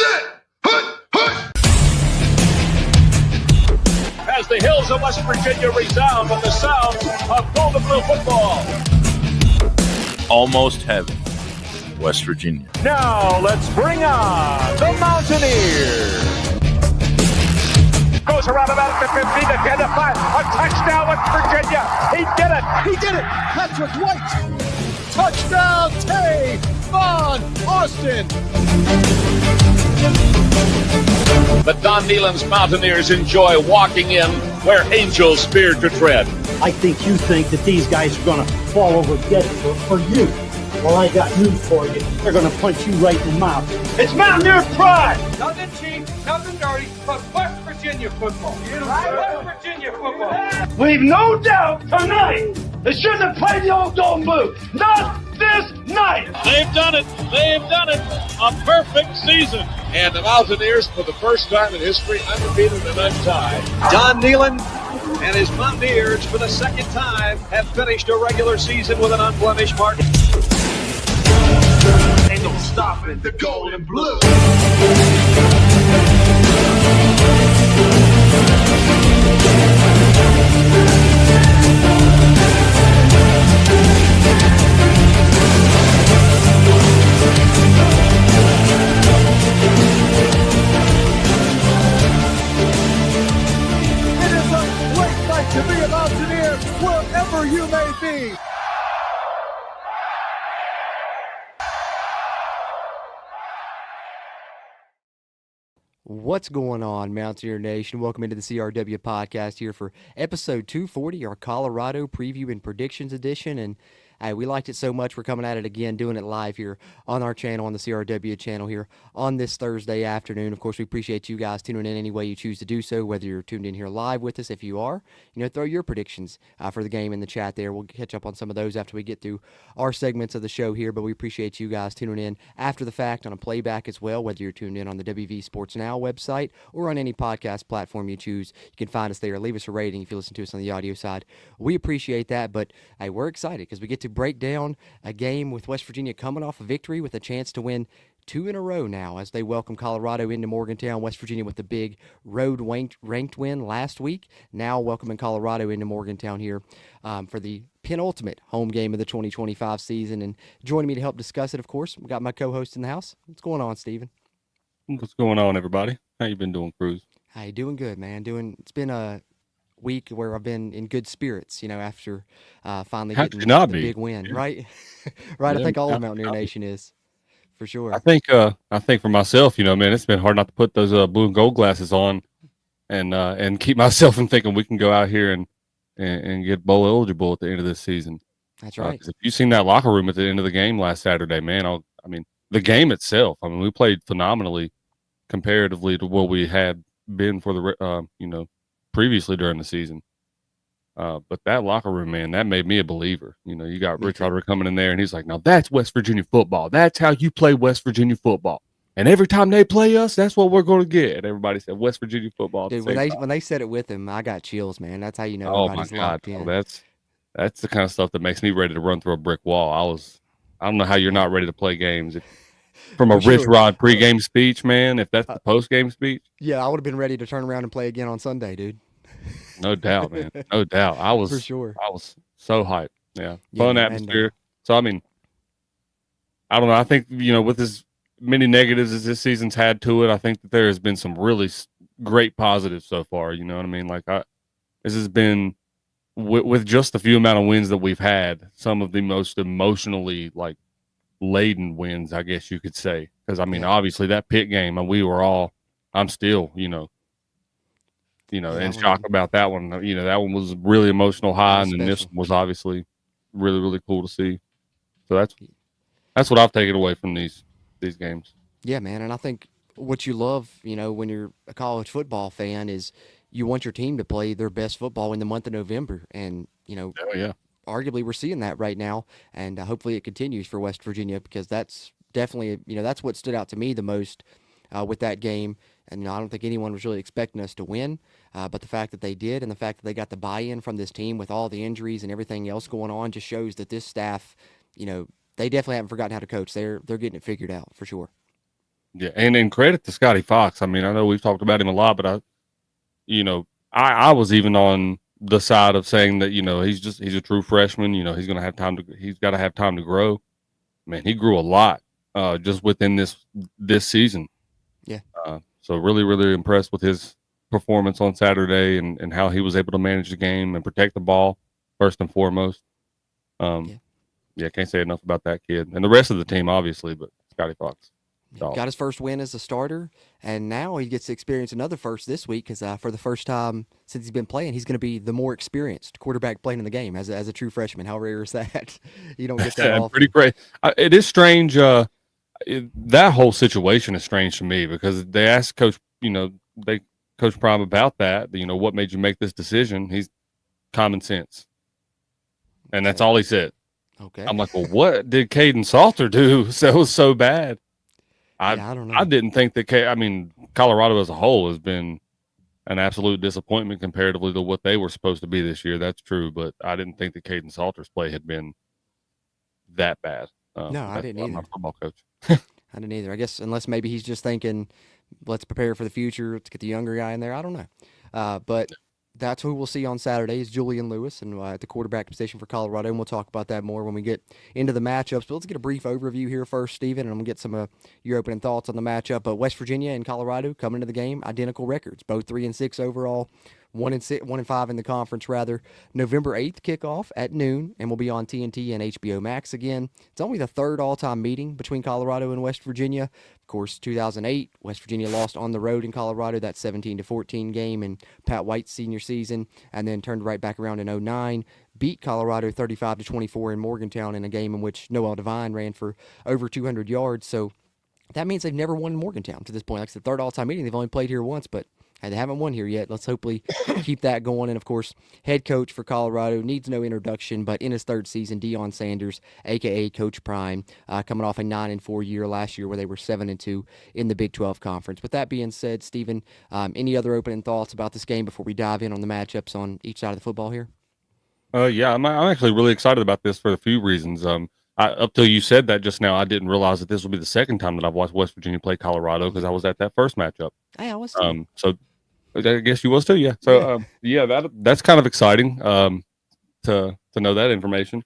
set, hut. As the hills of West Virginia resound with the sound of Golden Blue football. Almost heaven, West Virginia. Now let's bring on the Mountaineers. Goes around about the 50, the 10, the 5. A touchdown, West Virginia. He did it. He did it. Patrick White. Touchdown, Tavon Austin. The Don Nehlen's Mountaineers enjoy walking in where angels fear to tread. I think you think that these guys are going to fall over dead for you. Well, I got news for you. They're going to punch you right in the mouth. It's Mountaineer pride! Nothing cheap, nothing dirty, but West Virginia football. West Virginia football. We've no doubt tonight they shouldn't have played the old Golden Blue. Not this night! They've done it. They've done it. A perfect season. And the Mountaineers, for the first time in history, undefeated and untied. Don Nehlen and his Mountaineers, for the second time, have finished a regular season with an unblemished mark. Ain't no stopping the Golden Blue. It is a great night to be a Mountaineer wherever you may be. What's going on, Mountaineer Nation? Welcome into the CRW podcast here for episode 240, our Colorado preview and predictions edition. And we liked it so much, we're coming at it again, doing it live here on our channel, on the CRW channel here on this Thursday afternoon. Of course, we appreciate you guys tuning in any way you choose to do so, whether you're tuned in here live with us. If you are, throw your predictions for the game in the chat there. We'll catch up on some of those after we get through our segments of the show here, but we appreciate you guys tuning in after the fact on a playback as well, whether you're tuned in on the WV Sports Now website or on any podcast platform you choose. You can find us there. Leave us a rating if you listen to us on the audio side. We appreciate that, but hey, we're excited because we get to break down a game with West Virginia coming off a victory with a chance to win 2 in a row now as they welcome Colorado into Morgantown. West Virginia with the big road ranked win last week. Now welcoming Colorado into Morgantown here for the penultimate home game of the 2025 season. And joining me to help discuss it, of course, we got my co-host in the house. What's going on, Steven? What's going on, everybody? How you been doing, Cruz? Hey, doing good, man. It's been a week where I've been in good spirits, after finally getting the big win, right? Right. Yeah, I think all of Mountaineer Nation is, for sure. I think for myself, man, it's been hard not to put those blue and gold glasses on and keep myself from thinking we can go out here and get bowl eligible at the end of this season. That's right. If you've seen that locker room at the end of the game last Saturday, man, the game itself, we played phenomenally comparatively to what we had been for the, previously during the season. But that locker room, man, that made me a believer. You got Rich Rodder coming in there, and he's like, now that's West Virginia football. That's how you play West Virginia football. And every time they play us, that's what we're going to get. And everybody said West Virginia football. Dude, when they said it with him, I got chills, man. That's how you know everybody's locked in. That's the kind of stuff that makes me ready to run through a brick wall. I don't know how you're not ready to play games. From a Rich Rod pregame speech, man, if that's the postgame speech. Yeah, I would have been ready to turn around and play again on Sunday, dude. No doubt, man. No doubt. I was so hyped. Yeah. Fun atmosphere. So, I don't know. I think, with as many negatives as this season's had to it, I think that there has been some really great positives so far. You know what I mean? This has been, with just the few amount of wins that we've had, some of the most emotionally, laden wins, I guess you could say. Because, obviously that Pitt game, I'm still, in shock about that one. That one was really emotional high, and then this one was obviously really, really cool to see. So that's what I've taken away from these games. Yeah, man, and I think what you love, when you're a college football fan is you want your team to play their best football in the month of November, and arguably we're seeing that right now, and hopefully it continues for West Virginia because that's definitely, that's what stood out to me the most with that game. And I don't think anyone was really expecting us to win, but the fact that they did and the fact that they got the buy-in from this team with all the injuries and everything else going on just shows that this staff, they definitely haven't forgotten how to coach. They're getting it figured out for sure. Yeah, and credit to Scotty Fox. I mean, I know we've talked about him a lot, but I was even on the side of saying that, he's a true freshman. He's going to have time he's got to have time to grow. Man, he grew a lot just within this season. Yeah. So really, really impressed with his performance on Saturday and how he was able to manage the game and protect the ball first and foremost. Yeah, can't say enough about that kid and the rest of the team, obviously, but Scotty Fox. Got his first win as a starter, and now he gets to experience another first this week because for the first time since he's been playing, he's going to be the more experienced quarterback playing in the game as a true freshman. How rare is that? You don't get that often. Pretty great. It is strange. That whole situation is strange to me because they asked Coach Prime about that. What made you make this decision? He's common sense, and that's all he said. Okay. I'm like, well, what did Caden Salter do so bad? I don't know. I didn't think that. Colorado as a whole has been an absolute disappointment comparatively to what they were supposed to be this year. That's true, but I didn't think that Caden Salter's play had been that bad. No, I didn't either. I'm a football coach. I didn't either. I guess unless maybe he's just thinking, let's prepare for the future. Let's get the younger guy in there. I don't know. But that's who we'll see on Saturday is Julian Lewis and at the quarterback position for Colorado, and we'll talk about that more when we get into the matchups. But let's get a brief overview here first, Stephen, and I'm going to get some of your opening thoughts on the matchup. But West Virginia and Colorado coming into the game, identical records, both 3-6 overall, 1-5 in the conference, rather. November 8th kickoff at noon, and we'll be on TNT and HBO Max again. It's only the third all-time meeting between Colorado and West Virginia. Of course, 2008, West Virginia lost on the road in Colorado, that 17-14 game in Pat White's senior season, and then turned right back around in 2009, beat Colorado 35-24 in Morgantown in a game in which Noel Devine ran for over 200 yards. So that means they've never won in Morgantown to this point. Like it's the third all-time meeting. They've only played here once, but they haven't won here yet. Let's hopefully keep that going. And, of course, head coach for Colorado needs no introduction, but in his third season, Deion Sanders, a.k.a. Coach Prime, coming off a 9-4 year last year where they were 7-2 in the Big 12 Conference. With that being said, Stephen, any other opening thoughts about this game before we dive in on the matchups on each side of the football here? Yeah, I'm actually really excited about this for a few reasons. Up till you said that just now, I didn't realize that this will be the second time that I've watched West Virginia play Colorado because I was at that first matchup. Hey, I was too. So I guess you was too, yeah. So that's kind of exciting to know that information.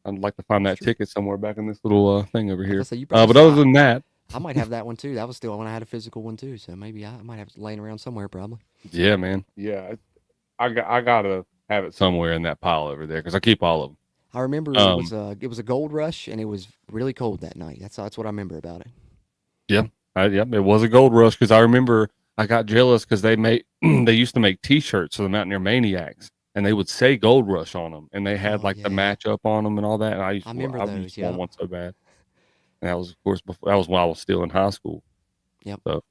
I'd like to find that ticket somewhere back in this little thing over here. But other than that, I might have that one too. That was still when I had a physical one too. So maybe I might have it laying around somewhere probably. Yeah, man. Yeah, I gotta have it somewhere in that pile over there because I keep all of them. I remember it was a gold rush and it was really cold that night. That's what I remember about it. Yeah, it was a gold rush because I remember I got jealous because they used to make T-shirts for the Mountaineer Maniacs and they would say Gold Rush on them and they had the matchup on them and all that. And I remember those. Yeah, one so bad. And that was of course that was when I was still in high school. Yep. So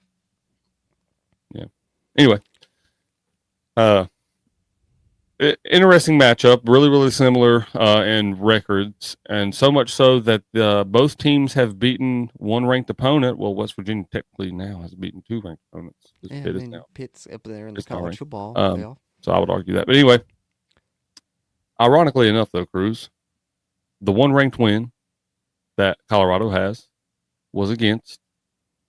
yeah. Anyway, interesting matchup, really, really similar in records, and so much so that both teams have beaten one ranked opponent. Well, West Virginia technically now has beaten two ranked opponents. Pitt's up there in the college football. So I would argue that. But anyway, ironically enough, though, Cruz, the one ranked win that Colorado has was against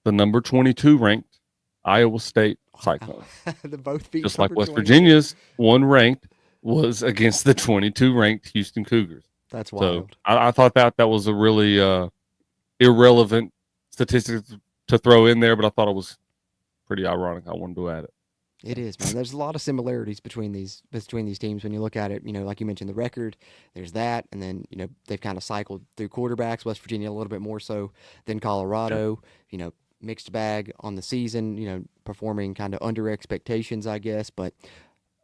the number 22 ranked Iowa State Cyclones. Both beat just like West Virginia's one ranked was against the 22 ranked Houston Cougars. That's wild. So I thought that was a really irrelevant statistic to throw in there, but I thought it was pretty ironic. I wanted to add it. It is, man. There's a lot of similarities between these teams when you look at it. Like you mentioned, the record. There's that, and then they've kind of cycled through quarterbacks. West Virginia a little bit more so than Colorado. Yeah. Mixed bag on the season. Performing kind of under expectations, I guess, but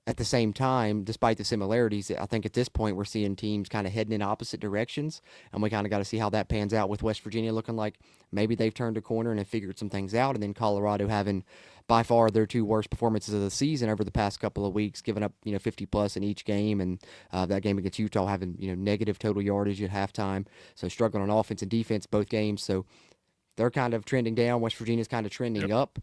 at the same time, despite the similarities, I think at this point we're seeing teams kind of heading in opposite directions, and we kind of got to see how that pans out with West Virginia looking like maybe they've turned a corner and have figured some things out, and then Colorado having by far their two worst performances of the season over the past couple of weeks, giving up 50+ in each game, and that game against Utah having negative total yardage at halftime, so struggling on offense and defense both games. So they're kind of trending down. West Virginia's kind of trending up,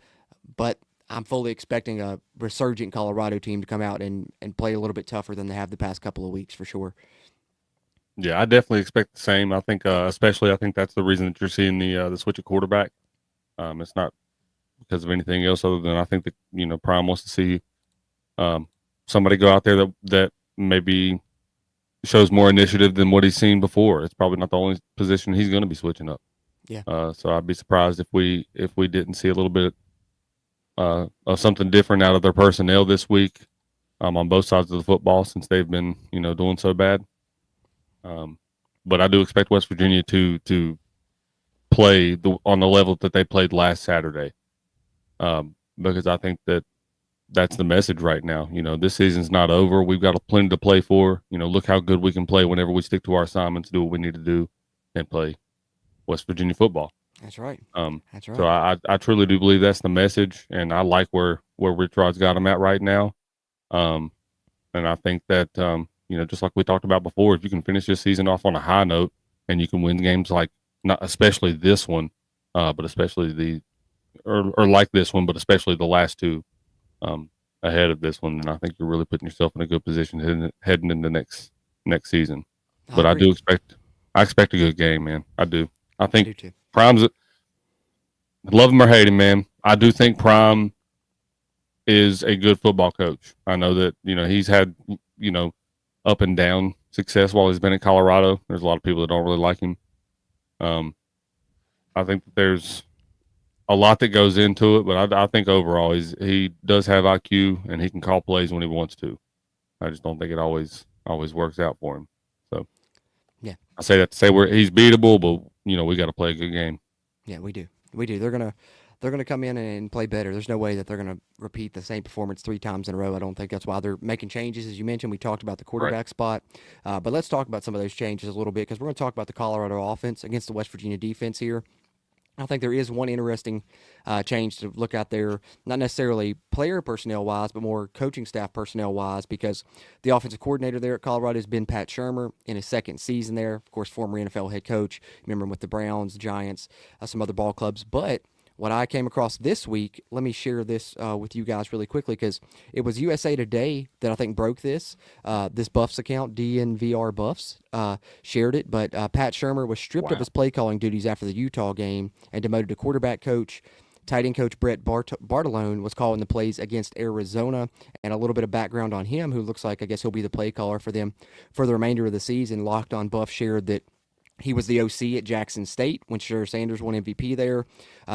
but I'm fully expecting a resurgent Colorado team to come out and play a little bit tougher than they have the past couple of weeks for sure. Yeah, I definitely expect the same. I think, especially, I think that's the reason that you're seeing the switch of quarterback. It's not because of anything else other than I think that, you know, Prime wants to see somebody go out there that maybe shows more initiative than what he's seen before. It's probably not the only position he's going to be switching up. Yeah. So I'd be surprised if we didn't see a little bit of something different out of their personnel this week on both sides of the football, since they've been, you know, doing so bad. But I do expect West Virginia to play on the level that they played last Saturday, because I think that's the message right now. You know, this season's not over. We've got plenty to play for. You know, look how good we can play whenever we stick to our assignments, do what we need to do, and play West Virginia football. That's right. That's right. So I truly do believe that's the message, and I like where Rich Rod's got him at right now. And I think that you know, just like we talked about before, if you can finish this season off on a high note and you can win games like, not especially this one, but especially like this one, but especially the last two ahead of this one, then I think you're really putting yourself in a good position heading into next season. But I expect a good game, man. I do. I think Prime's, love him or hate him, man, I do think Prime is a good football coach. I know that, you know, he's had, you know, up and down success while he's been in Colorado. There's a lot of people that don't really like him. I think that there's a lot that goes into it, but I think overall he does have IQ and he can call plays when he wants to. I just don't think it always works out for him. So yeah, I say that to say he's beatable, but you know, we got to play a good game. Yeah, we do. They're gonna come in and play better. There's no way that they're gonna repeat the same performance 3 times in a row. I don't think that's why they're making changes. As you mentioned, we talked about the quarterback spot, but let's talk about some of those changes a little bit, because we're going to talk about the Colorado offense against the West Virginia defense here. I think there is one interesting change to look at there, not necessarily player personnel-wise, but more coaching staff personnel-wise, because the offensive coordinator there at Colorado has been Pat Shermer in his second season there. Of course, former NFL head coach. Remember him with the Browns, Giants, some other ball clubs. But what I came across this week, let me share this with you guys really quickly, because it was USA Today that I think broke this. This Buffs account, DNVR Buffs, shared it. But Pat Shermer was stripped of his play calling duties after the Utah game and demoted to quarterback coach. Tight end coach Brett Bartolone was calling the plays against Arizona. And a little bit of background on him, who looks like, I guess he'll be the play caller for them for the remainder of the season. Locked On Buff shared that he was the OC at Jackson State when Shedeur Sanders won MVP there.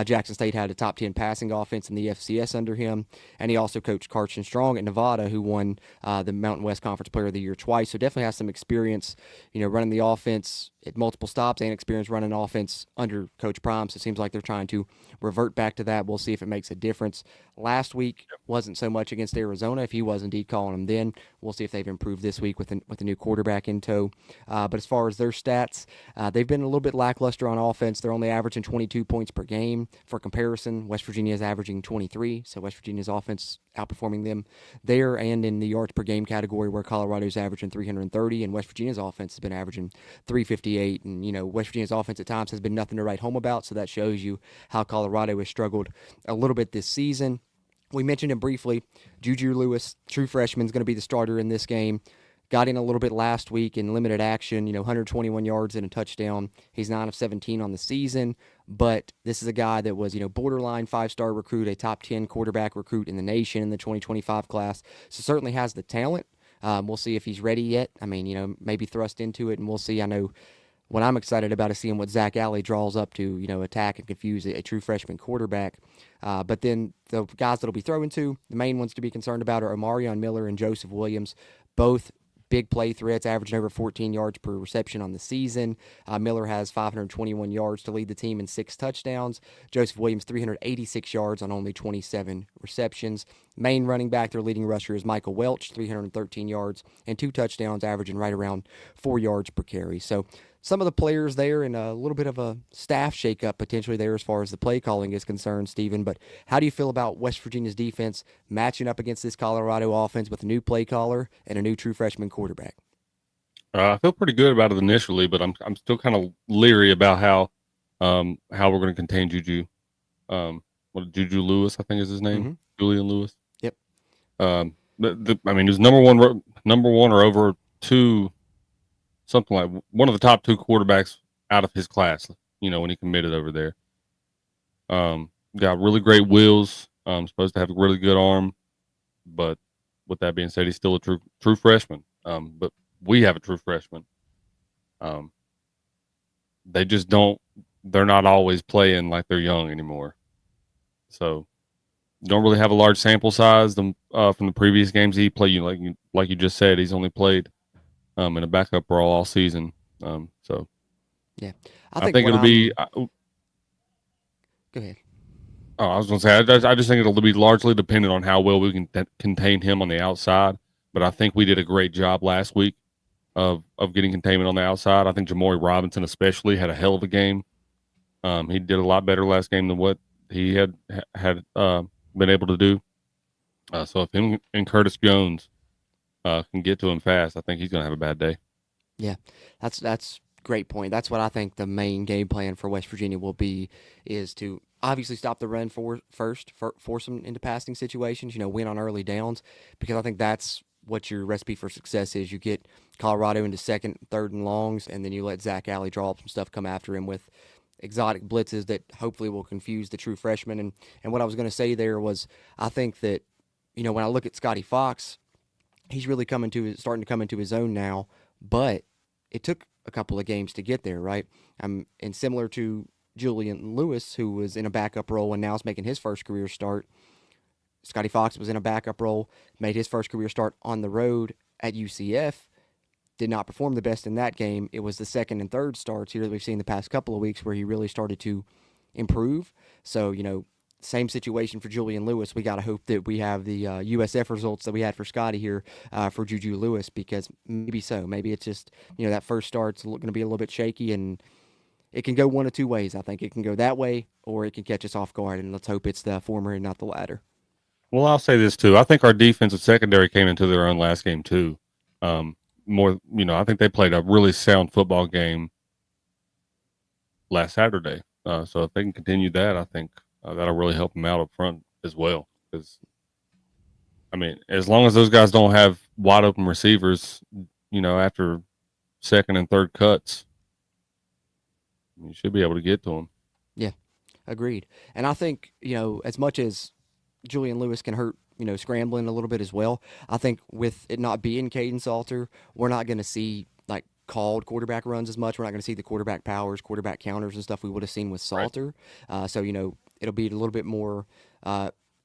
Jackson State had a top 10 passing offense in the FCS under him. And he also coached Carson Strong at Nevada, who won the Mountain West Conference Player of the Year twice. So definitely has some experience, you know, running the offense at multiple stops and experience running offense under Coach Prime. So it seems like they're trying to revert back to that. We'll see if it makes a difference. Last week wasn't so much against Arizona. If he was indeed calling them then, we'll see if they've improved this week with a new quarterback in tow. But as far as their stats, they've been a little bit lackluster on offense. They're only averaging 22 points per game. For comparison, West Virginia is averaging 23, so West Virginia's offense outperforming them there, and in the yards per game category, where Colorado's averaging 330, and West Virginia's offense has been averaging 358. And, you know, West Virginia's offense at times has been nothing to write home about, so that shows you how Colorado has struggled a little bit this season. We mentioned him briefly. Juju Lewis, true freshman, is going to be the starter in this game. Got in a little bit last week in limited action, 121 yards and a touchdown. He's 9 of 17 on the season, but this is a guy that was, borderline 5-star recruit, a top 10 quarterback recruit in the nation in the 2025 class. So certainly has the talent. We'll see if he's ready yet. I mean, maybe thrust into it, and we'll see. I know what I'm excited about is seeing what Zach Alley draws up to, attack and confuse a true freshman quarterback. But then the guys that'll be throwing to, the main ones to be concerned about are Omarion Miller and Joseph Williams, both big play threats, averaging over 14 yards per reception on the season. Miller has 521 yards to lead the team and 6 touchdowns. Joseph Williams, 386 yards on only 27 receptions. Main running back, their leading rusher, is Michael Welch, 313 yards and 2 touchdowns, averaging right around 4 yards per carry. So some of the players there, and a little bit of a staff shakeup potentially there as far as the play calling is concerned, Stephen. But how do you feel about West Virginia's defense matching up against this Colorado offense with a new play caller and a new true freshman quarterback? I feel pretty good about it initially, but I'm still kind of leery about how we're going to contain Juju. Juju Lewis, I think is his name, Mm-hmm. Julian Lewis. Yep. I mean, he's number one or over 2. Something like one of the top 2 quarterbacks out of his class, when he committed over there. got really great wheels. Supposed to have a really good arm, but with that being said, he's still a true freshman. But we have a true freshman. They just don't. They're not always playing like they're young anymore. So don't really have a large sample size from the previous games he played. Like you just said, he's only played in a backup role all season. So yeah, I think it'll be. Go ahead. Oh, I was going to say, I just think it'll be largely dependent on how well we can contain him on the outside. But I think we did a great job last week of getting containment on the outside. I think Jamori Robinson especially had a hell of a game. He did a lot better last game than what he had been able to do. So if him and Curtis Jones can get to him fast, I think he's going to have a bad day. Yeah, that's great point. That's what I think the main game plan for West Virginia will be, is to obviously stop the run force them into passing situations, win on early downs, because I think that's what your recipe for success is. You get Colorado into second, third and longs, and then you let Zach Alley draw up some stuff, come after him with exotic blitzes that hopefully will confuse the true freshman. And what I was going to say there was, I think that, when I look at Scotty Fox, he's really starting to come into his own now, but it took a couple of games to get there, right? And similar to Julian Lewis, who was in a backup role and now is making his first career start, Scotty Fox was in a backup role, made his first career start on the road at UCF, did not perform the best in that game. It was the second and third starts here that we've seen the past couple of weeks where he really started to improve. So, same situation for Julian Lewis. We got to hope that we have the USF results that we had for Scotty here for Juju Lewis, because maybe it's just, that first start's going to be a little bit shaky, and it can go one of two ways. I think it can go that way, or it can catch us off guard, and let's hope it's the former and not the latter. Well, I'll say this too. I think our defensive secondary came into their own last game too. I think they played a really sound football game last Saturday. So if they can continue that, I think that'll really help them out up front as well. Because, as long as those guys don't have wide open receivers, after second and third cuts, you should be able to get to them. Yeah, agreed. And I think, as much as Julian Lewis can hurt, scrambling a little bit as well, I think with it not being Caden Salter, we're not going to see called quarterback runs as much. We're not going to see the quarterback powers, quarterback counters and stuff we would have seen with Salter. Right. So, it'll be a little bit more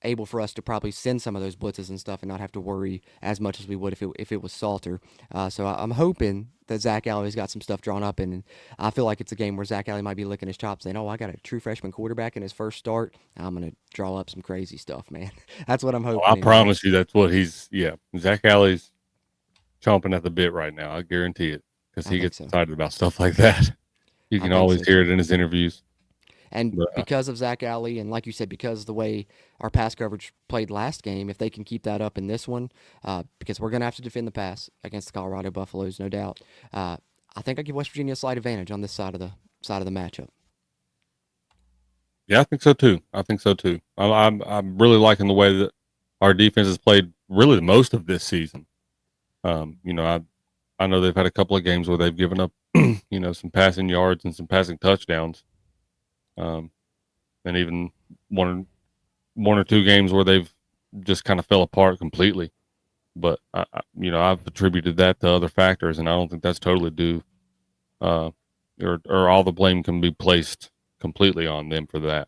able for us to probably send some of those blitzes and stuff and not have to worry as much as we would if it was Salter. So I'm hoping that Zach Alley's got some stuff drawn up, and I feel like it's a game where Zach Alley might be licking his chops saying, I got a true freshman quarterback in his first start. I'm going to draw up some crazy stuff, man. That's what I'm hoping. I promise you that's what Zach Alley's chomping at the bit right now. I guarantee it, because he gets excited about stuff like that. You can always hear it in his interviews. And because of Zach Alley, and like you said, because of the way our pass coverage played last game, if they can keep that up in this one, because we're going to have to defend the pass against the Colorado Buffaloes, no doubt. I think I give West Virginia a slight advantage on this side of the matchup. Yeah, I think so too. I'm really liking the way that our defense has played really most of this season. I know they've had a couple of games where they've given up, some passing yards and some passing touchdowns. And even one or two games where they've just kind of fell apart completely. But I've attributed that to other factors, and I don't think that's totally due, or all the blame can be placed completely on them for that.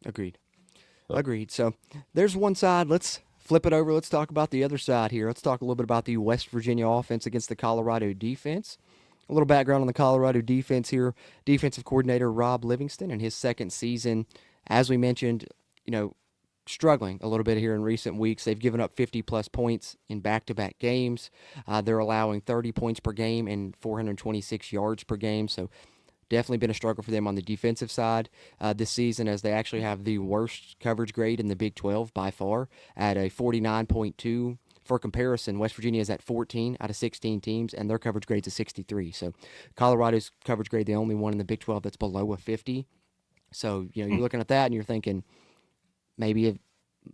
Agreed. So there's one side. Let's flip it over. Let's talk about the other side here. Let's talk a little bit about the West Virginia offense against the Colorado defense. A little background on the Colorado defense here. Defensive coordinator Rob Livingston in his second season, as we mentioned, struggling a little bit here in recent weeks. They've given up 50-plus points in back-to-back games. They're allowing 30 points per game and 426 yards per game. So definitely been a struggle for them on the defensive side this season, as they actually have the worst coverage grade in the Big 12 by far at a 49.2. For comparison, West Virginia is at 14 out of 16 teams, and their coverage grade's a 63. So Colorado's coverage grade, the only one in the Big 12 that's below a 50. So, you're looking at that and you're thinking maybe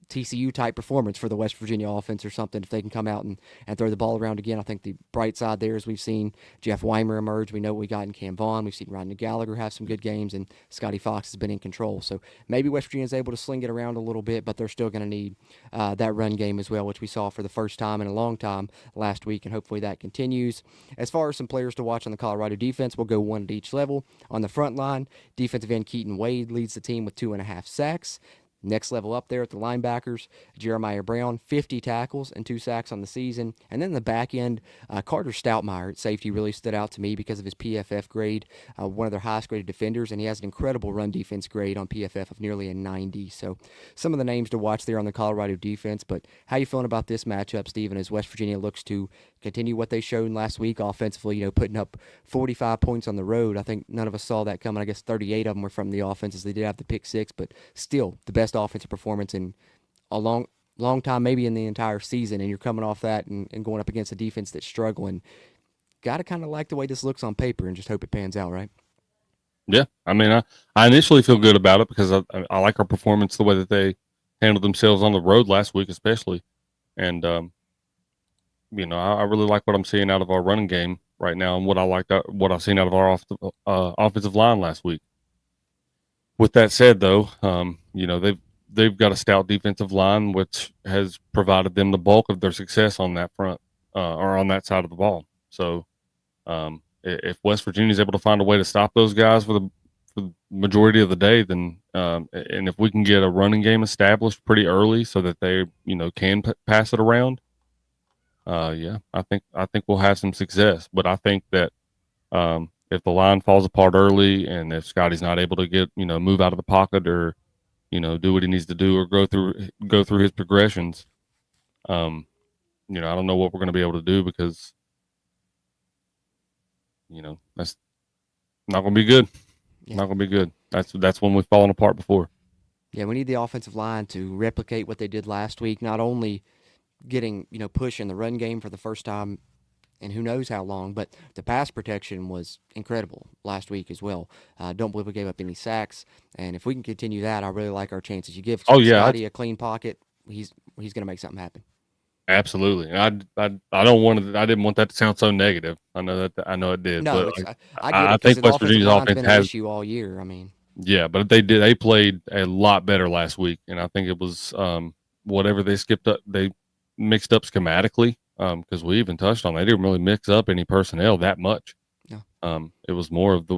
TCU type performance for the West Virginia offense or something if they can come out and throw the ball around again. I think the bright side there is we've seen Jeff Weimer emerge. We know what we got in Cam Vaughn. We've seen Rodney Gallagher have some good games, and Scotty Fox has been in control. So maybe West Virginia is able to sling it around a little bit, but they're still going to need that run game as well, which we saw for the first time in a long time last week, and hopefully that continues. As far as some players to watch on the Colorado defense, we'll go one at each level. On the front line, defensive end Keaton Wade leads the team with 2.5 sacks. Next level up there at the linebackers, Jeremiah Brown, 50 tackles and 2 sacks on the season. And then the back end, Carter Stoutmeyer at safety really stood out to me because of his PFF grade, one of their highest graded defenders, and he has an incredible run defense grade on PFF of nearly a 90. So some of the names to watch there on the Colorado defense. But how you feeling about this matchup, Stephen, as West Virginia looks to continue what they showed last week offensively, putting up 45 points on the road? I think none of us saw that coming. I guess 38 of them were from the offenses. They did have the pick six, but still the best offensive performance in a long time, maybe in the entire season, and you're coming off that and going up against a defense that's struggling. Got to kind of like the way this looks on paper and just hope it pans out, right? Yeah, I mean, I initially feel good about it because I like our performance, the way that they handled themselves on the road last week especially, and I really like what I'm seeing out of our running game right now and what I've seen out of our offensive line last week. With that said, though, they've got a stout defensive line, which has provided them the bulk of their success on that front or on that side of the ball. So if West Virginia is able to find a way to stop those guys for the majority of the day, then and if we can get a running game established pretty early so that they can pass it around, I think we'll have some success. But I think that if the line falls apart early and if Scotty's not able to get move out of the pocket or do what he needs to do or go through his progressions, I don't know what we're going to be able to do because, that's not going to be good. Yeah. Not going to be good. That's when we've fallen apart before. Yeah, we need the offensive line to replicate what they did last week, not only getting, push in the run game for the first time and who knows how long, but the pass protection was incredible last week as well. Don't believe we gave up any sacks, and if we can continue that, I really like our chances. You give Scotty a clean pocket, he's going to make something happen. Absolutely. I didn't want that to sound so negative. I know it did. No, but I think West Virginia's offense has an issue all year. I mean, yeah, but they played a lot better last week, and I think it was whatever they skipped up, they mixed up schematically. Because we even touched on, they didn't really mix up any personnel that much. Yeah. It was more of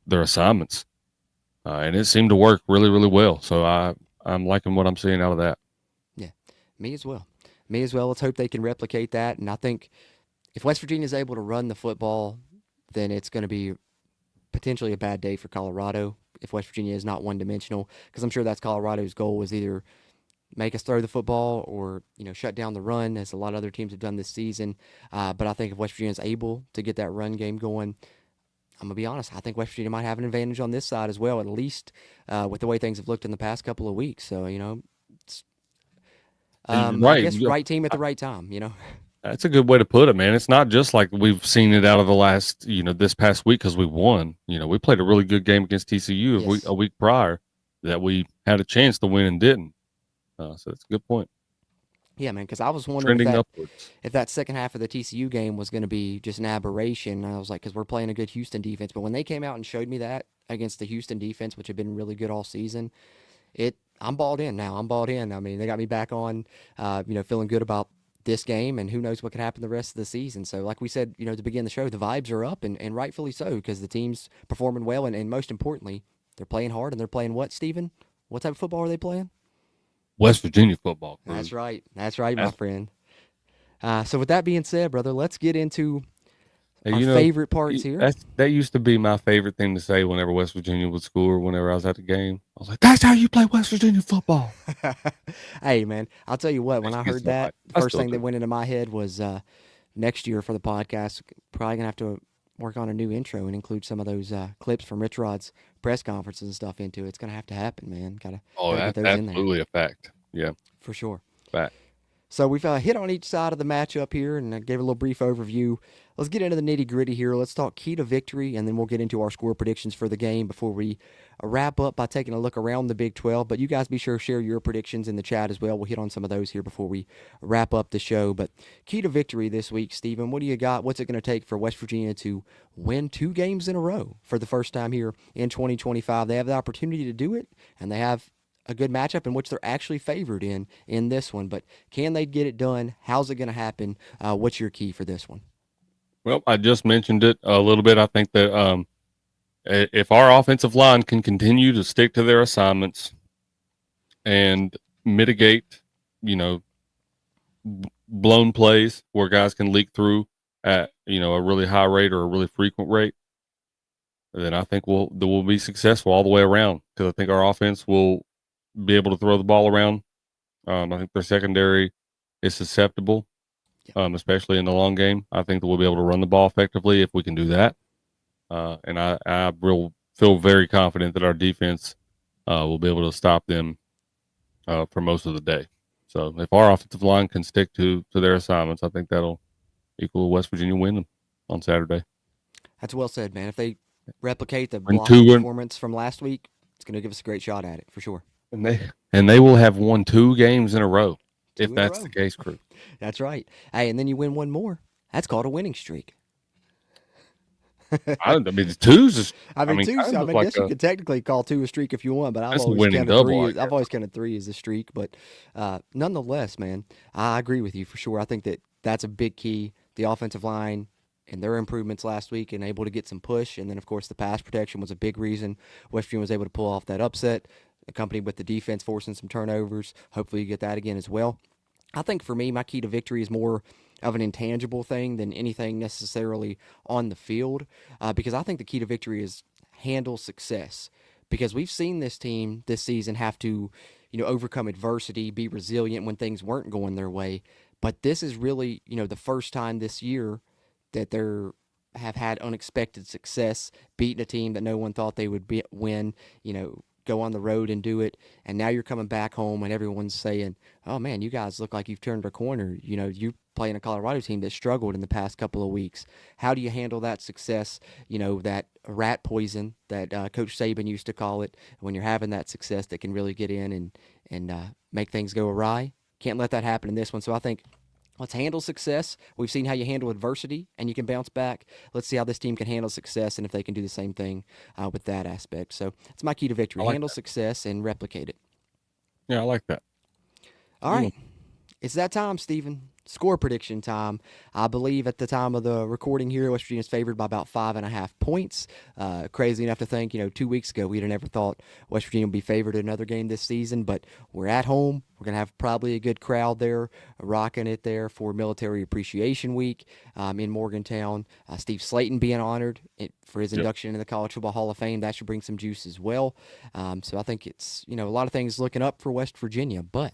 their assignments, and it seemed to work really, really well. So I'm liking what I'm seeing out of that. Yeah, me as well. Let's hope they can replicate that. And I think if West Virginia is able to run the football, then it's going to be potentially a bad day for Colorado if West Virginia is not one-dimensional. Because I'm sure that's Colorado's goal, was either make us throw the football or shut down the run, as a lot of other teams have done this season. But I think if West Virginia is able to get that run game going, I'm going to be honest, I think West Virginia might have an advantage on this side as well, at least with the way things have looked in the past couple of weeks. So, it's I guess right team at the right time, That's a good way to put it, man. It's not just like we've seen it out of the last, this past week because we won. We played a really good game against TCU a week prior that we had a chance to win and didn't. So that's a good point. Yeah, man, because I was wondering if that second half of the TCU game was going to be just an aberration. I was like, because we're playing a good Houston defense. But when they came out and showed me that against the Houston defense, which had been really good all season, I'm balled in now. I mean, they got me back on, feeling good about this game, and who knows what could happen the rest of the season. So like we said, to begin the show, the vibes are up, and rightfully so, because the team's performing well, and most importantly, they're playing hard, and they're playing what, Stephen? What type of football are they playing? West Virginia football. That's right, my friend. So with that being said, brother, let's get into our favorite parts here. That used to be my favorite thing to say whenever West Virginia would score, whenever I was at the game. I was like, that's how you play West Virginia football. Hey, man, I'll tell you what, when I heard that, the first thing that went into my head was next year for the podcast, probably going to have to work on a new intro and include some of those clips from Rich Rod's press conferences and stuff into it. It's going to have to happen, man. That's absolutely a fact. Yeah. For sure. Fact. So we've hit on each side of the matchup here, and I gave a little brief overview. Let's get into the nitty-gritty here. Let's talk key to victory, and then we'll get into our score predictions for the game before we wrap up by taking a look around the Big 12. But you guys be sure to share your predictions in the chat as well. We'll hit on some of those here before we wrap up the show. But key to victory this week, Stephen, what do you got? What's it going to take for West Virginia to win 2 games in a row for the first time here in 2025? They have the opportunity to do it, and they have a good matchup in which they're actually favored in this one. But can they get it done? How's it going to happen? What's your key for this one? Well, I just mentioned it a little bit. I think that if our offensive line can continue to stick to their assignments and mitigate, blown plays where guys can leak through at, a really high rate or a really frequent rate, then I think we'll be successful all the way around, because I think our offense will be able to throw the ball around. I think their secondary is susceptible. Especially in the long game. I think that we'll be able to run the ball effectively if we can do that. And I will feel very confident that our defense will be able to stop them for most of the day. So if our offensive line can stick to their assignments, I think that'll equal West Virginia win on Saturday. That's well said, man. If they replicate the blocking performance from last week, it's going to give us a great shot at it for sure. And they will have won 2 games in a row. If that's the case, crew. That's right. Hey, and then you win one more. That's called a winning streak. Two's. I guess you could technically call 2 a streak if you want, but I've always counted 3 as a streak. But nonetheless, man, I agree with you for sure. I think that's a big key. The offensive line and their improvements last week and able to get some push, and then of course the pass protection was a big reason West Virginia was able to pull off that upset, accompanied with the defense forcing some turnovers. Hopefully you get that again as well. I think for me, my key to victory is more of an intangible thing than anything necessarily on the field, because I think the key to victory is handle success, because we've seen this team this season have to, overcome adversity, be resilient when things weren't going their way. But this is really, the first time this year that have had unexpected success, beating a team that no one thought they would win, go on the road and do it, and now you're coming back home and everyone's saying, oh man, you guys look like you've turned a corner. You're playing a Colorado team that struggled in the past couple of weeks. How do you handle that success, that rat poison that Coach Saban used to call it, when you're having that success that can really get in and make things go awry? Can't let that happen in this one. So I think let's handle success. We've seen how you handle adversity, and you can bounce back. Let's see how this team can handle success and if they can do the same thing with that aspect. So it's my key to victory. Handle success and replicate it. Yeah, I like that. All right. It's that time, Stephen. Score prediction time. I believe at the time of the recording here, West Virginia is favored by about 5.5 points. Crazy enough to think, 2 weeks ago, we'd have never thought West Virginia would be favored in another game this season, but we're at home. We're going to have probably a good crowd there, rocking it there for Military Appreciation Week in Morgantown. Steve Slayton being honored for his induction into the College Football Hall of Fame. That should bring some juice as well. So I think it's, a lot of things looking up for West Virginia, but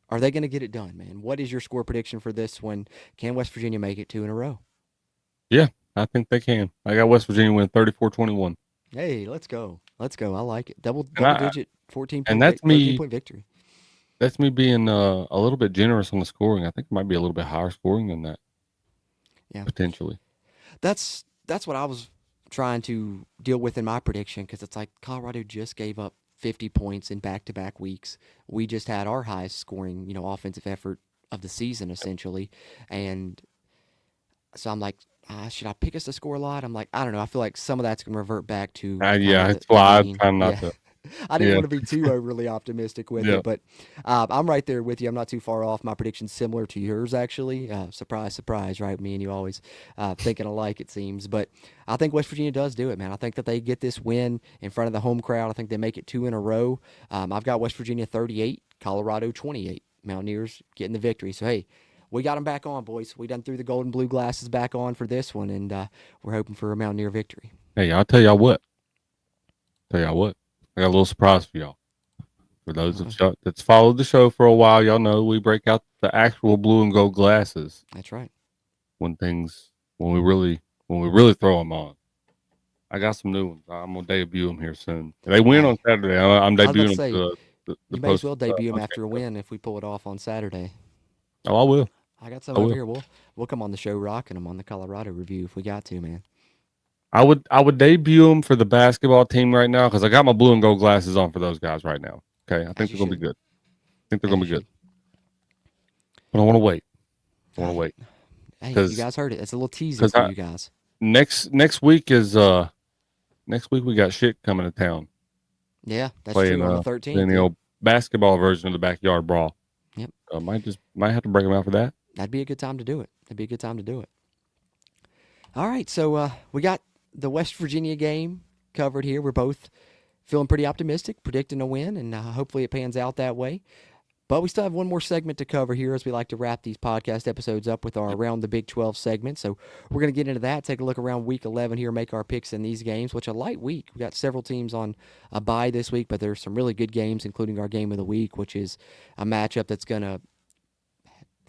are they going to get it done, man? What is your score prediction for this one? Can West Virginia make it 2 in a row? Yeah, I think they can. I got West Virginia win 34-21. Hey, let's go. Let's go. I like it. Double-digit 14-point victory. That's me being a little bit generous on the scoring. I think it might be a little bit higher scoring than that. Yeah, potentially. That's what I was trying to deal with in my prediction, because it's like Colorado just gave up 50 points in back-to-back weeks. We just had our highest scoring, offensive effort of the season, essentially. And so I'm like, should I pick us to score a lot? I'm like, I don't know. I feel like some of that's going to revert back to. That's why I'm trying not to. I didn't want to be too overly optimistic with it, but I'm right there with you. I'm not too far off. My prediction's similar to yours, actually. Surprise, surprise, right? Me and you always thinking alike, it seems. But I think West Virginia does do it, man. I think that they get this win in front of the home crowd. I think they make it 2 in a row. I've got West Virginia 38, Colorado 28. Mountaineers getting the victory. So, hey, we got them back on, boys. We done threw the gold and blue glasses back on for this one, and we're hoping for a Mountaineer victory. Hey, I'll tell y'all what. I got a little surprise for y'all. For those that's followed the show for a while, y'all know we break out the actual blue and gold glasses. That's right. When we really throw them on. I got some new ones. I'm gonna debut them here soon. They win on Saturday. I'm debuting them. You may as well debut them after a win if we pull it off on Saturday. Oh, I will. I got some over here. We'll come on the show rocking them on the Colorado review if we got to, man. I would debut them for the basketball team right now because I got my blue and gold glasses on for those guys right now. Okay, I think they're gonna be good. I think they're gonna be good. But I want to wait. Hey, you guys heard it. It's a little teaser for you guys. Next week is next week we got shit coming to town. Yeah, that's true. On the 13th, in the old basketball version of the backyard brawl. Yep. Might have to break them out for that. That'd be a good time to do it. All right, so we got the West Virginia game covered here. We're both feeling pretty optimistic, predicting a win, and hopefully it pans out that way. But we still have one more segment to cover here as we like to wrap these podcast episodes up with our Around the Big 12 segment. So we're going to get into that, take a look around Week 11 here, make our picks in these games, which a light week. We got several teams on a bye this week, but there's some really good games, including our game of the week, which is a matchup that's going to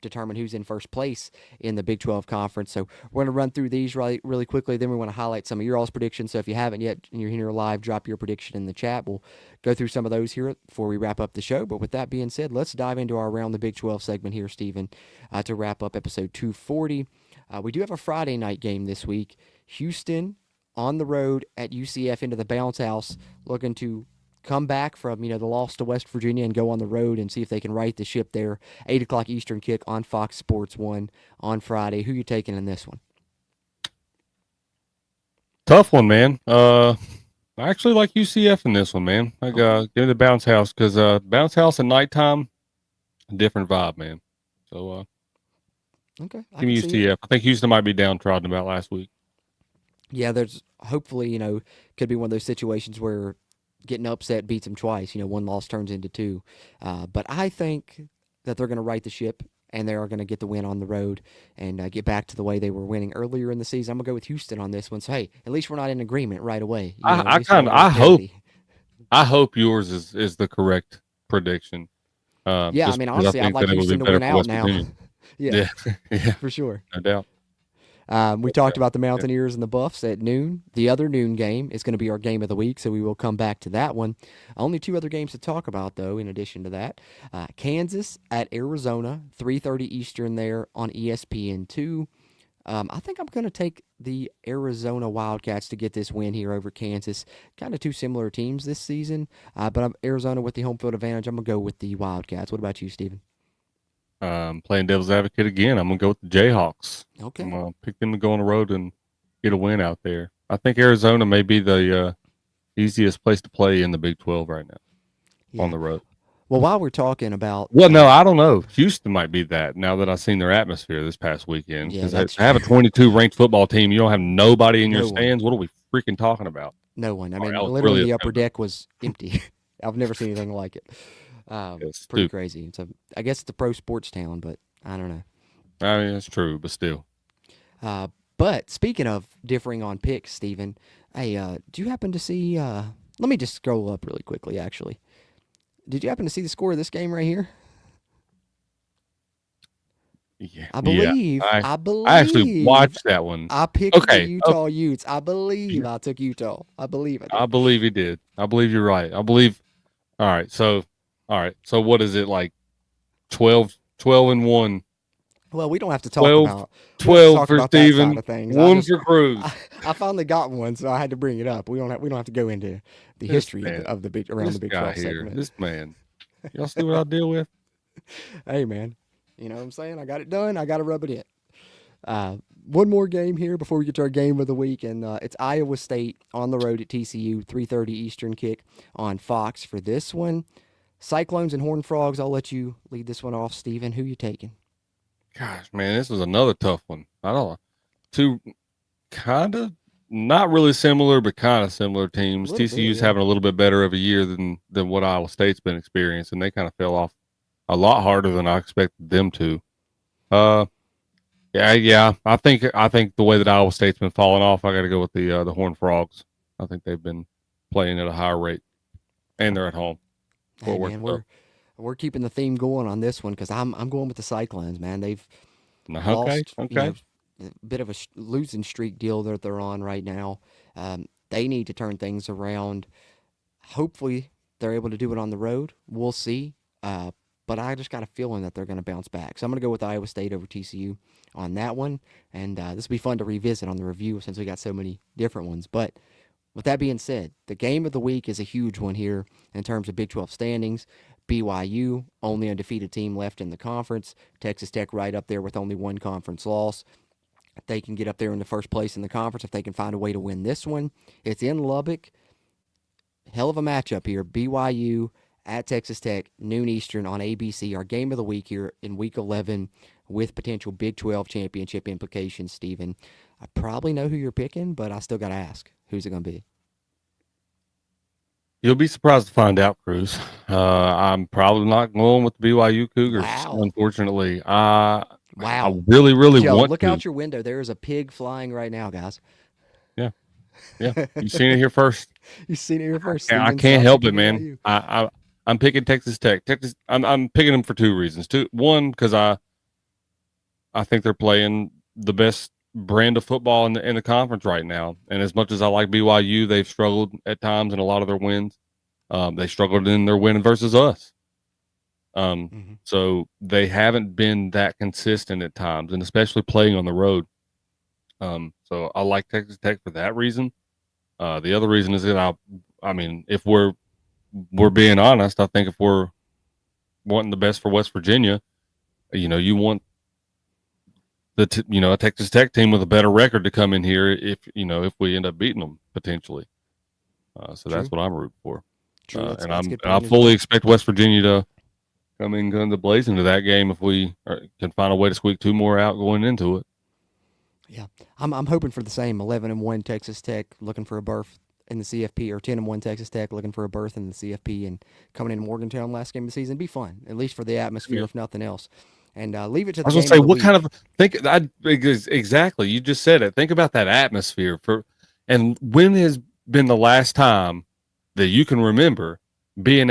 determine who's in first place in the Big 12 Conference. So we're going to run through these really quickly. Then we want to highlight some of your all's predictions. So if you haven't yet and you're here live, drop your prediction in the chat. We'll go through some of those here before we wrap up the show. But with that being said, let's dive into our Around the Big 12 segment here, Stephen, to wrap up episode 240. We do have a Friday night game this week. Houston on the road at UCF into the bounce house, looking to come back from, the loss to West Virginia and go on the road and see if they can right the ship there. 8 o'clock Eastern kick on Fox Sports 1 on Friday. Who you taking in this one? Tough one, man. I actually like UCF in this one, man. Give me the bounce house because bounce house at nighttime, different vibe, man. So, okay, give me UCF. I think Houston might be downtrodden about last week. Yeah, there's hopefully, could be one of those situations where getting upset beats them twice. One loss turns into two. But I think that they're going to right the ship and they are going to get the win on the road and get back to the way they were winning earlier in the season. I'm going to go with Houston on this one. So, hey, at least we're not in agreement right away. I hope yours is the correct prediction. Yeah, honestly, I'd like Houston to win out now. Yeah, for sure. No doubt. We talked about the Mountaineers and the Buffs at noon. The other noon game is going to be our game of the week, so we will come back to that one. Only 2 other games to talk about, though, in addition to that. Kansas at Arizona, 3:30 Eastern there on ESPN2. I think I'm going to take the Arizona Wildcats to get this win here over Kansas. Kind of 2 similar teams this season, but I'm Arizona with the home field advantage. I'm going to go with the Wildcats. What about you, Stephen? Playing devil's advocate again. I'm going to go with the Jayhawks. Okay. I'm going to pick them to go on the road and get a win out there. I think Arizona may be the easiest place to play in the Big 12 right now on the road. Well, while we're talking about... Well, no, I don't know. Houston might be that now that I've seen their atmosphere this past weekend. Because to have a 22-ranked football team, you don't have nobody in your stands. What are we freaking talking about? No one. Literally the upper deck was empty. I've never seen anything like it. Pretty crazy. I guess it's a pro sports town, but I don't know. It's true, but still. But speaking of differing on picks, Stephen, hey, do you happen to see? Let me just scroll up really quickly. Actually, did you happen to see the score of this game right here? Yeah, I believe. I actually watched that one. I picked the Utah Utes. I believe I took Utah. I believe I did. I believe he did. I believe you're right. I believe. All right. So what is it like? 12-1. Well, we don't have to talk about 12 for Steven, 1 for Cruz. I finally got one, so I had to bring it up. We don't have to go into the history of the big around the Big 12 segment. This man, y'all see what I deal with? Hey, man, you know what I'm saying? I got it done. I got to rub it in. One more game here before we get to our game of the week, and it's Iowa State on the road at TCU, 3:30 Eastern kick on Fox for this one. Cyclones and Horned Frogs, I'll let you lead this one off, Steven. Who you taking? Gosh, man, this is another tough one. I don't know. 2 kind of not really similar, but kind of similar teams. TCU's having a little bit better of a year than what Iowa State's been experiencing. They kind of fell off a lot harder than I expected them to. Yeah. I think the way that Iowa State's been falling off, I got to go with the Horned Frogs. I think they've been playing at a higher rate, and they're at home. Hey, man, we're keeping the theme going on this one because I'm going with the Cyclones, man. They've lost, a bit of a losing streak deal that they're on right now. They need to turn things around. Hopefully, they're able to do it on the road. We'll see. but I just got a feeling that they're going to bounce back. So I'm going to go with Iowa State over TCU on that one, and this will be fun to revisit on the review since we got so many different ones. But with that being said, the game of the week is a huge one here in terms of Big 12 standings. BYU, only undefeated team left in the conference. Texas Tech right up there with only one conference loss. If they can get up there in the first place in the conference, if they can find a way to win this one. It's in Lubbock. Hell of a matchup here. BYU at Texas Tech, noon Eastern on ABC. Our game of the week here in Week 11 with potential Big 12 championship implications, Stephen. I probably know who you're picking, but I still got to ask. Who's it going to be? You'll be surprised to find out, Cruz. I'm probably not going with the BYU Cougars, unfortunately. Wow. I really Joe, want look to. Look out your window. There is a pig flying right now, guys. Yeah. You've seen it here first. You've seen it here first. I can't help it, man. I'm picking Texas Tech. I'm picking them for two reasons. One, because I think they're playing the best brand of football in the conference right now. And as much as I like BYU, they've struggled at times in a lot of their wins. They struggled in their win versus us. So they haven't been that consistent at times, and especially playing on the road. So I like Texas Tech for that reason. The other reason is that I mean, if we're being honest, I think if we're wanting the best for West Virginia, you want a Texas Tech team with a better record to come in here if we end up beating them potentially. So that's what I'm rooting for. And I fully expect West Virginia to come in guns blazing to that game if we can find a way to squeak two more out going into it. Yeah, I'm hoping for the same. 11-1 Texas Tech looking for a berth in the CFP, or 10-1 Texas Tech looking for a berth in the CFP, and coming in Morgantown last game of the season. Be fun, at least for the atmosphere, if nothing else. And leave it to the game. I was going to say, exactly. You just said it. Think about that atmosphere and when has been the last time that you can remember being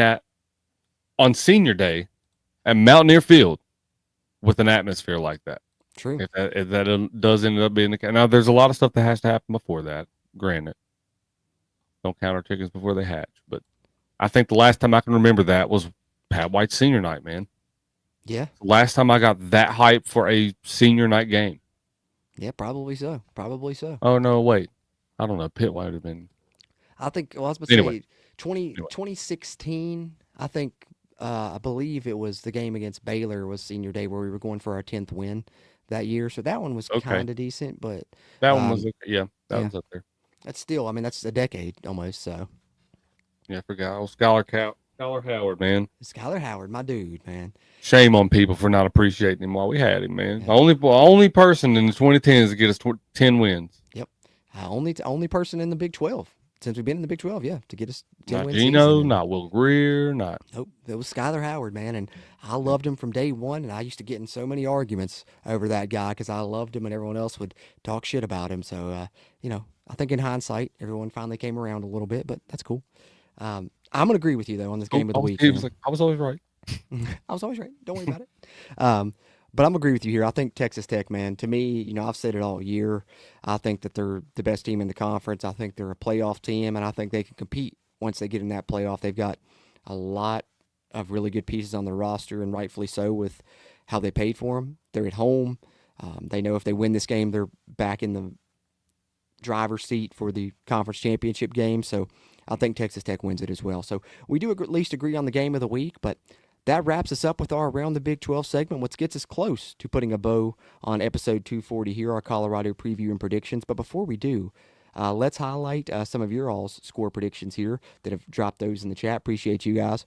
on senior day at Mountaineer Field with an atmosphere like that? True. If that does end up being the case. Now, there's a lot of stuff that has to happen before that. Granted, don't count our chickens before they hatch. But I think the last time I can remember that was Pat White's senior night, man. Yeah. Last time I got that hype for a senior night game. Yeah, probably so. Oh, no, wait. I don't know. Pitt White would have been. I think, I was about to say 2016, I think, I believe it was the game against Baylor was senior day where we were going for our 10th win that year. So that one was kind of decent, but. That one was, one's up there. That's still, that's a decade almost, so. Yeah, I forgot. Skylar Howard, man. Skylar Howard, my dude, man. Shame on people for not appreciating him while we had him, man. Yeah. Only person in the 2010s to get us 10 wins. Yep. Only person in the Big 12 since we've been in the Big 12, to get us 10 wins. Not Gino, not Will Greer, not. Nope. It was Skylar Howard, man, and I loved him from day one, and I used to get in so many arguments over that guy because I loved him and everyone else would talk shit about him. So, I think in hindsight, everyone finally came around a little bit, but that's cool. I'm going to agree with you, though, on this game of the week. He was like, I was always right. I was always right. Don't worry about it. But I'm agree with you here. I think Texas Tech, man, to me, I've said it all year. I think that they're the best team in the conference. I think they're a playoff team, and I think they can compete once they get in that playoff. They've got a lot of really good pieces on their roster, and rightfully so with how they paid for them. They're at home. They know if they win this game, they're back in the driver's seat for the conference championship game. So I think Texas Tech wins it as well. So we do at least agree on the game of the week, but that wraps us up with our Around the Big 12 segment, which gets us close to putting a bow on episode 240 here, our Colorado preview and predictions. But before we do, let's highlight some of your all's score predictions here that have dropped those in the chat. Appreciate you guys.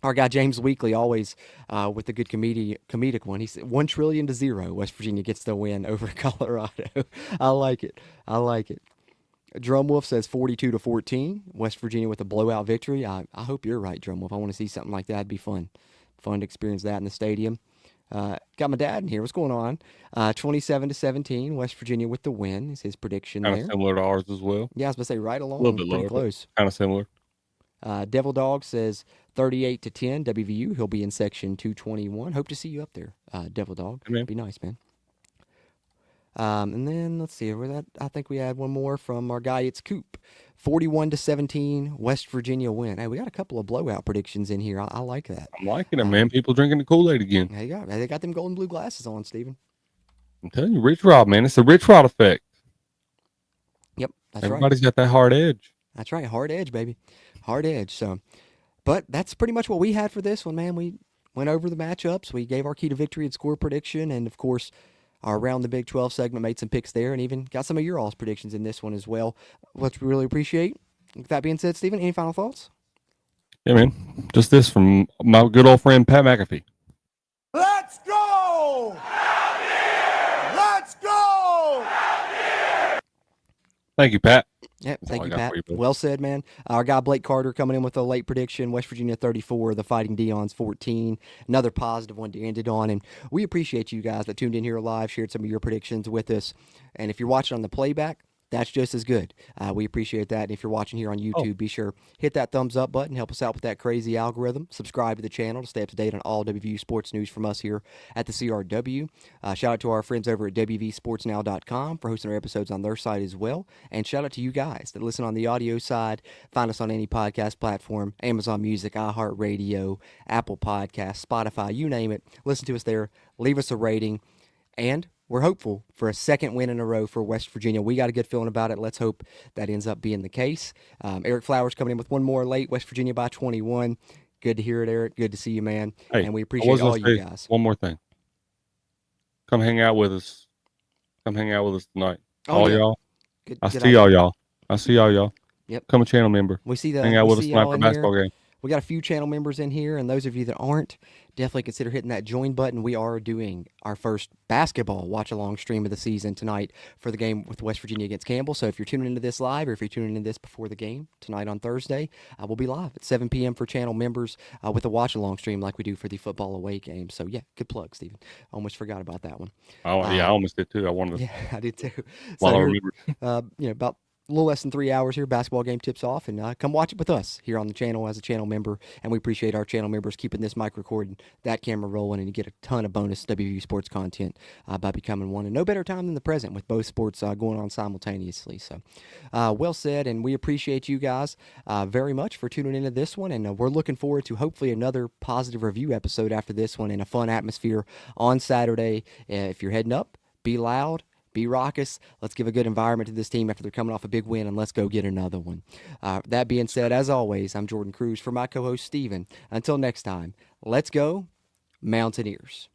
Our guy James Weekly always with a good comedic one. He said 1,000,000,000 West Virginia gets the win over Colorado. I like it. Drumwolf says 42-14. West Virginia with a blowout victory. I hope you're right, Drumwolf. I want to see something like that. It'd be fun to experience that in the stadium. Got my dad in here. What's going on? 27-17. West Virginia with the win is his prediction there. Kind of similar to ours as well. Yeah, I was going to say right along. A little bit pretty lower, close. Kind of similar. Devil Dog says 38-10. WVU. He'll be in section 221. Hope to see you up there, Devil Dog. It'd be nice, man. And then let's see, I think we had one more from our guy. It's Coop, 41-17, West Virginia win. Hey, we got a couple of blowout predictions in here. I like that. I'm liking it, man. People drinking the Kool-Aid again. They got them golden blue glasses on, Steven. I'm telling you, Rich Rod, man. It's the Rich Rod effect. Yep, that's Everybody's got that hard edge. That's right, hard edge, baby, hard edge. So, but that's pretty much what we had for this one, man. We went over the matchups. We gave our key to victory and score prediction, and of course, our Around the Big 12 segment made some picks there, and even got some of your all's predictions in this one as well, which we really appreciate. With that being said, Steven, any final thoughts? Yeah, man. Just this from my good old friend Pat McAfee. Let's go! Let's go! Thank you, Pat. Yeah, thank you, Pat. Well said, man. Our guy Blake Carter coming in with a late prediction. West Virginia 34, the Fighting Deons 14. Another positive one to end it on. And we appreciate you guys that tuned in here live, shared some of your predictions with us. And if you're watching on the playback, that's just as good. We appreciate that. And if you're watching here on YouTube, be sure hit that thumbs up button. Help us out with that crazy algorithm. Subscribe to the channel to stay up to date on all WVU sports news from us here at the CRW. Shout out to our friends over at WVSportsNow.com for hosting our episodes on their site as well. And shout out to you guys that listen on the audio side. Find us on any podcast platform, Amazon Music, iHeartRadio, Apple Podcasts, Spotify, you name it. Listen to us there. Leave us a rating. And we're hopeful for a second win in a row for West Virginia. We got a good feeling about it. Let's hope that ends up being the case. Eric Flowers coming in with one more late. West Virginia by 21. Good to hear it, Eric. Good to see you, man. Hey, and we appreciate all you guys. One more thing. Come hang out with us. Come hang out with us tonight. Y'all. I see y'all. I see y'all. Yep. Become a channel member. Hang out with us tonight for a basketball game. We got a few channel members in here, and those of you that aren't, definitely consider hitting that join button. We are doing our first basketball watch-along stream of the season tonight for the game with West Virginia against Campbell. So if you're tuning into this live or if you're tuning into this before the game tonight on Thursday, we'll be live at 7 p.m. for channel members with a watch-along stream like we do for the football away game. So, yeah, good plug, Steven. Almost forgot about that one. Oh, yeah, I almost did, too. I wanted to. Yeah, I did, too. While so I remember. About a little less than 3 hours here, basketball game tips off, and come watch it with us here on the channel as a channel member. And we appreciate our channel members keeping this mic recording, that camera rolling, and you get a ton of bonus WVU sports content by becoming one. And no better time than the present with both sports going on simultaneously. So, well said, and we appreciate you guys very much for tuning into this one. And we're looking forward to hopefully another positive review episode after this one in a fun atmosphere on Saturday. If you're heading up, be loud. Be raucous. Let's give a good environment to this team after they're coming off a big win, and let's go get another one. That being said, as always, I'm Jordan Cruz for my co-host, Steven. Until next time, let's go Mountaineers.